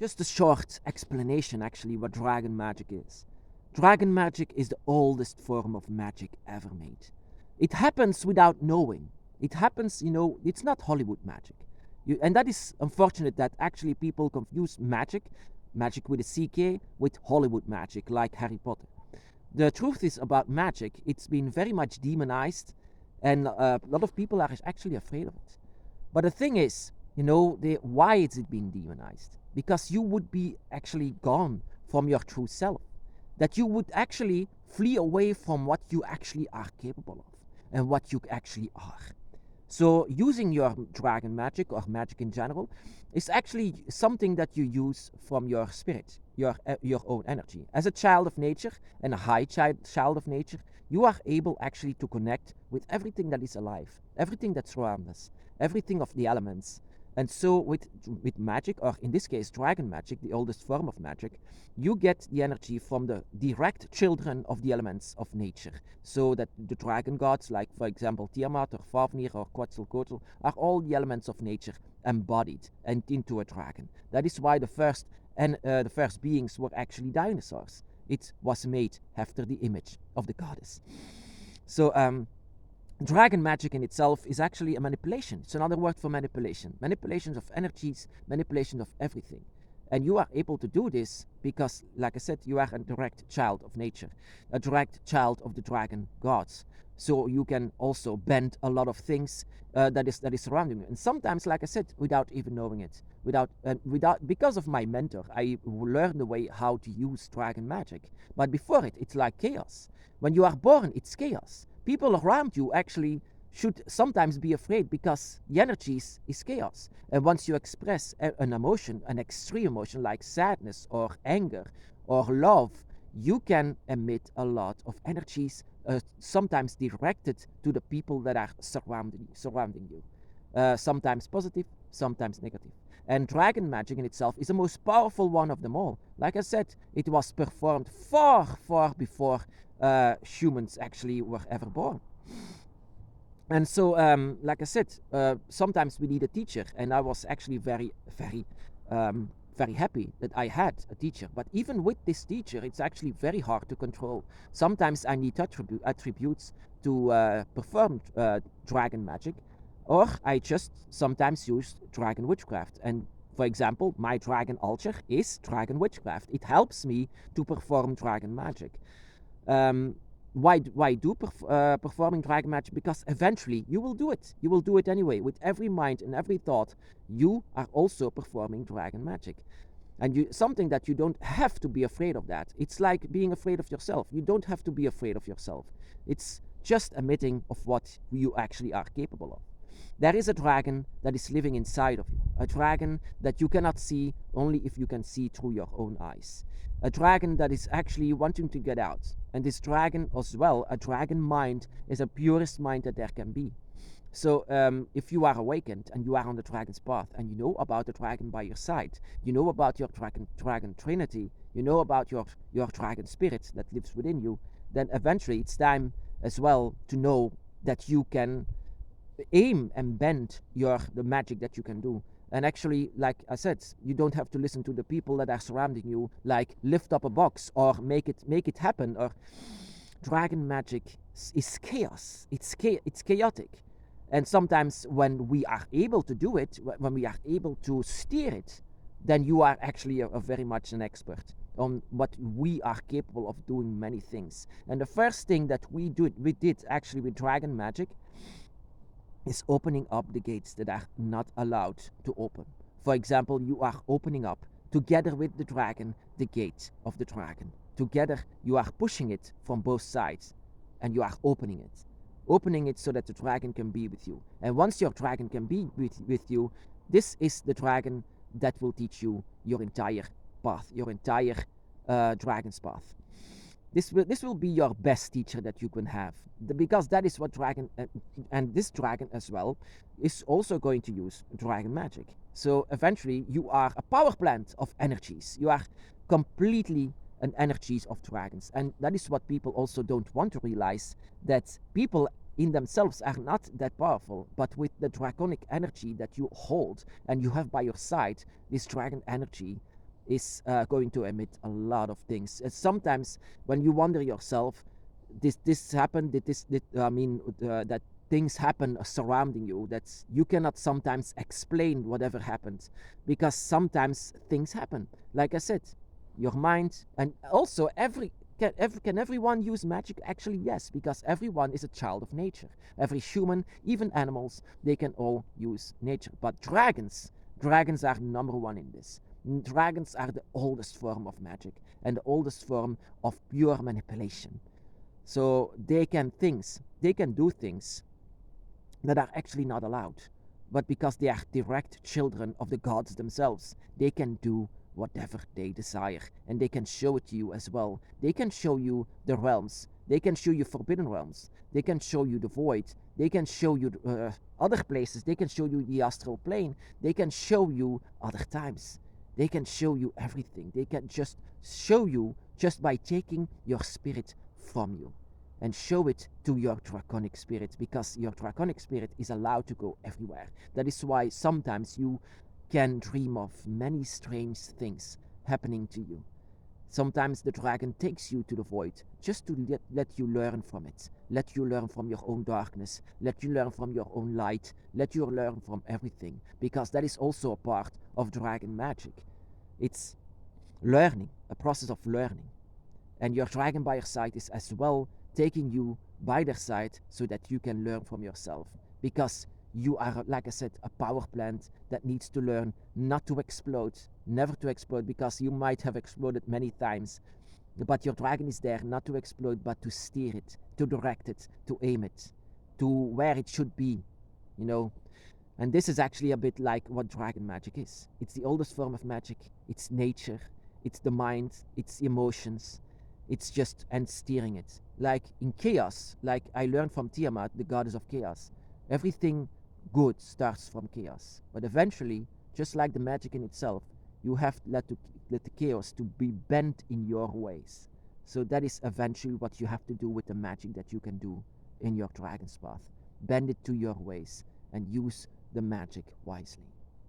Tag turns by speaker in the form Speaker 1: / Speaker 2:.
Speaker 1: Just a short explanation, actually, what dragon magic is. Dragon magic is the oldest form of magic ever made. It happens without knowing. It happens, it's not Hollywood magic. And that is unfortunate that actually people confuse magic with a CK, with Hollywood magic, like Harry Potter. The truth is about magic, it's been very much demonized, and a lot of people are actually afraid of it. But the thing is, why is it being demonized? Because you would be actually gone from your true self. That you would actually flee away from what you actually are capable of and what you actually are. So using your dragon magic or magic in general is actually something that you use from your spirit, your own energy. As a child of nature and a high child of nature, you are able actually to connect with everything that is alive, everything that surrounds us, everything of the elements. And so with magic, or in this case dragon magic, the oldest form of magic, you get the energy from the direct children of the elements of nature. So that the dragon gods, like for example Tiamat or Fafnir or Quetzalcoatl, are all the elements of nature embodied and into a dragon. That is why the first beings were actually dinosaurs. It was made after the image of the goddess. So dragon magic in itself is actually a manipulation. It's another word for manipulation. Manipulations of energies, manipulation of everything. And you are able to do this because, like I said, you are a direct child of nature, a direct child of the dragon gods. So you can also bend a lot of things that is surrounding you. And sometimes, like I said, without even knowing it, because of my mentor, I learned the way how to use dragon magic. But before it's like chaos. When you are born, it's chaos. People around you actually should sometimes be afraid because the energy is chaos. And once you express an emotion, an extreme emotion like sadness or anger or love, you can emit a lot of energies, sometimes directed to the people that are surrounding you. Sometimes positive, sometimes negative. And dragon magic in itself is the most powerful one of them all. Like I said, it was performed far, far before humans actually were ever born. And so, like I said, sometimes we need a teacher, and I was actually very, very, very happy that I had a teacher. But even with this teacher, it's actually very hard to control. Sometimes I need attributes to perform dragon magic, or I just sometimes use dragon witchcraft. And for example, my dragon altar is dragon witchcraft. It helps me to perform dragon magic. Why do performing dragon magic? Because eventually you will do it. You will do it anyway. With every mind and every thought, you are also performing dragon magic. And something that you don't have to be afraid of that. It's like being afraid of yourself. You don't have to be afraid of yourself. It's just admitting of what you actually are capable of. There is a dragon that is living inside of you. A dragon that you cannot see only if you can see through your own eyes. A dragon that is actually wanting to get out. And this dragon as well, a dragon mind, is the purest mind that there can be. So if you are awakened and you are on the dragon's path and you know about the dragon by your side, you know about your dragon trinity, you know about your dragon spirit that lives within you, then eventually it's time as well to know that you can aim and bend the magic that you can do. And actually, like I said, you don't have to listen to the people that are surrounding you, like lift up a box or make it happen. Or dragon magic is chaos. It's chaotic. And sometimes when we are able to do it, when we are able to steer it, then you are actually a very much an expert on what we are capable of doing many things. And the first thing that we did actually with dragon magic is opening up the gates that are not allowed to open. For example, you are opening up, together with the dragon, the gate of the dragon. Together, you are pushing it from both sides, and you are opening it so that the dragon can be with you. And once your dragon can be with you, this is the dragon that will teach you your entire path, your entire dragon's path. This will be your best teacher that you can have, because that is what dragon, and this dragon as well, is also going to use dragon magic. So eventually you are a power plant of energies. You are completely an energies of dragons. And that is what people also don't want to realize, that people in themselves are not that powerful, but with the draconic energy that you hold and you have by your side, this dragon energy is going to emit a lot of things. Sometimes when you wonder yourself, this happened, that things happen surrounding you, that you cannot sometimes explain whatever happened, because sometimes things happen. Like I said, your mind, and also can everyone use magic? Actually, yes, because everyone is a child of nature. Every human, even animals, they can all use nature. But dragons are number one in this. Dragons are the oldest form of magic and the oldest form of pure manipulation. So they can do things that are actually not allowed. But because they are direct children of the gods themselves, they can do whatever they desire, and they can show it to you as well. They can show you the realms, they can show you forbidden realms, they can show you the void, they can show you other places, they can show you the astral plane, they can show you other times, they can show you everything. They can just show you just by taking your spirit from you and show it to your draconic spirit, because your draconic spirit is allowed to go everywhere. That is why sometimes you can dream of many strange things happening to you. Sometimes the dragon takes you to the void just to let you learn from it, let you learn from your own darkness, let you learn from your own light, let you learn from everything, because that is also a part of dragon magic. It's learning, a process of learning. And your dragon by your side is as well taking you by their side so that you can learn from yourself, because you are, like I said, a power plant that needs to learn not to explode, never to explode, because you might have exploded many times, but your dragon is there not to explode, but to steer it, to direct it, to aim it to where it should be, you know. And this is actually a bit like what dragon magic is. It's the oldest form of magic. It's nature, it's the mind, it's emotions, it's just, and steering it. Like in chaos, like I learned from Tiamat, the goddess of chaos, everything good starts from chaos. But eventually, just like the magic in itself, you have to let the chaos to be bent in your ways. So that is eventually what you have to do with the magic that you can do in your dragon's path. Bend it to your ways and use the magic wisely.